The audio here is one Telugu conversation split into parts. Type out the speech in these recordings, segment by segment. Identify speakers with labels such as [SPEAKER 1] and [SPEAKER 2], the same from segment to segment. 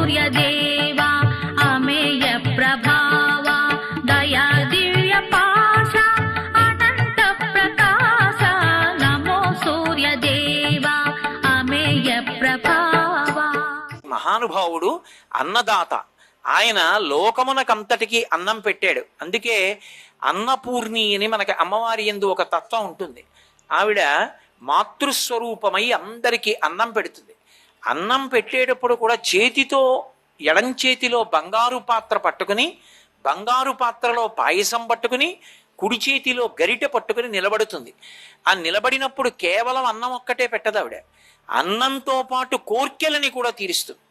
[SPEAKER 1] సూర్యదేవా అమేయ ప్రభావ దయా దివ్య పాశ అనంత ప్రకాశ నమో సూర్యదేవా అమేయ ప్రభావ.
[SPEAKER 2] మహానుభావుడు అన్నదాత. ఆయన లోకమునకంతటికి అన్నం పెట్టాడు. అందుకే అన్నపూర్ణి అని మనకి అమ్మవారి యందు ఒక తత్వం ఉంటుంది. ఆవిడ మాతృస్వరూపమై అందరికీ అన్నం పెడుతుంది. అన్నం పెట్టేటప్పుడు కూడా చేతితో ఎడం చేతిలో బంగారు పాత్ర పట్టుకుని, బంగారు పాత్రలో పాయసం పట్టుకుని, కుడి చేతిలో గరిటె పట్టుకుని నిలబడుతుంది. ఆ నిలబడినప్పుడు కేవలం అన్నం ఒక్కటే పెట్టదు ఆవిడ, అన్నంతో పాటు కోర్కెలని కూడా తీరుస్తుంది.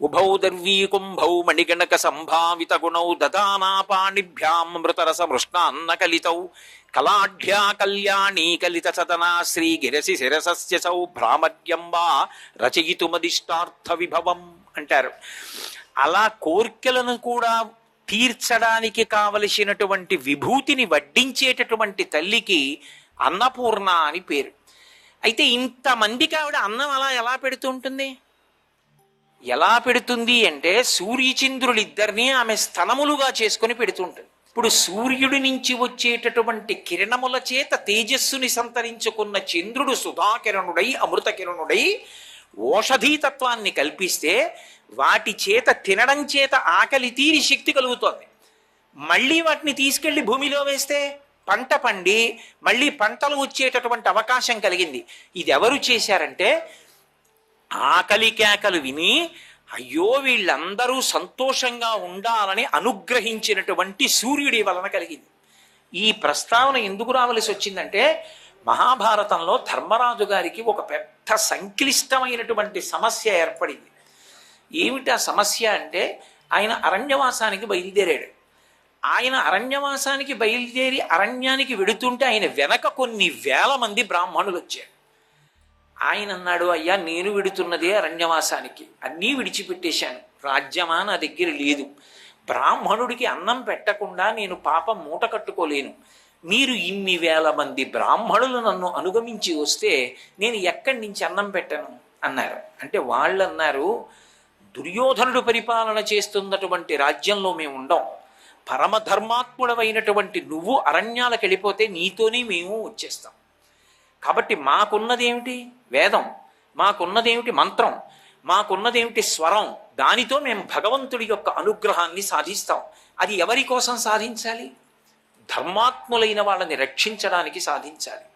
[SPEAKER 2] ఉభౌ దర్వీ కుంభౌ మణిగణక సంభావిత గుణౌ దదానాపాణిభ్యాం మృతరస మృష్ణాన్న కలితౌ కళాఢ్యా కళ్యాణీ కలిత సదనా శ్రీ గిరసి శిరసస్య సౌ భ్రామర్యంబా రచయితుమదిష్టార్థ విభవం అంటారు. అలా కోర్కెలను కూడా తీర్చడానికి కావలసినటువంటి విభూతిని వడ్డించేటటువంటి తల్లికి అన్నపూర్ణ అని పేరు. అయితే ఇంతమందికి ఆవిడ అన్నం అలా ఎలా పెడుతూ ఉంటుంది? ఎలా పెడుతుంది అంటే సూర్యచంద్రులిద్దరినీ ఆమె స్తనములుగా చేసుకుని పెడుతుంటుంది. ఇప్పుడు సూర్యుడి నుంచి వచ్చేటటువంటి కిరణముల చేత తేజస్సుని సంతరించుకున్న చంద్రుడు సుధాకిరణుడై అమృతకిరణుడై ఓషధీతత్వాన్ని కల్పిస్తే వాటి చేత తినడం చేత ఆకలి తీరి శక్తి కలుగుతోంది. మళ్ళీ వాటిని తీసుకెళ్లి భూమిలో వేస్తే పంట పండి మళ్ళీ పంటలు వచ్చేటటువంటి అవకాశం కలిగింది. ఇది ఎవరు చేశారంటే ఆకలి కేకలు విని అయ్యో వీళ్ళందరూ సంతోషంగా ఉండాలని అనుగ్రహించినటువంటి సూర్యుడి వలన కలిగింది. ఈ ప్రస్తావన ఎందుకు రావలసి వచ్చిందంటే మహాభారతంలో ధర్మరాజు గారికి ఒక పెద్ద సంక్లిష్టమైనటువంటి సమస్య ఏర్పడింది. ఏమిటి ఆ సమస్య అంటే ఆయన అరణ్యవాసానికి బయలుదేరాడు. ఆయన అరణ్యవాసానికి బయలుదేరి అరణ్యానికి వెడుతుంటే ఆయన వెనక కొన్ని వేల మంది బ్రాహ్మణులు వచ్చారు. ఆయన అన్నాడు, అయ్యా నేను విడుతున్నదే అరణ్యవాసానికి, అన్నీ విడిచిపెట్టేశాను, రాజ్యమా నా దగ్గర లేదు, బ్రాహ్మణుడికి అన్నం పెట్టకుండా నేను పాపం మూట కట్టుకోలేను, మీరు ఇన్ని వేల మంది బ్రాహ్మణులు నన్ను అనుగమించి వస్తే నేను ఎక్కడి నుంచి అన్నం పెట్టను అన్నారు. అంటే వాళ్ళు అన్నారు, దుర్యోధనుడు పరిపాలన చేస్తున్నటువంటి రాజ్యంలో మేము ఉండం, పరమధర్మాత్ముడవైనటువంటి నువ్వు అరణ్యాలకు వెళ్ళిపోతే నీతోనే మేము వచ్చేస్తాం. కాబట్టి మాకున్నదేమిటి వేదం, మాకున్నదేమిటి మంత్రం, మాకున్నదేమిటి స్వరం, దానితో మేము భగవంతుడి యొక్క అనుగ్రహాన్ని సాధిస్తాం. అది ఎవరి కోసం సాధించాలి? ధర్మాత్ములైన వాళ్ళని రక్షించడానికి సాధించాలి.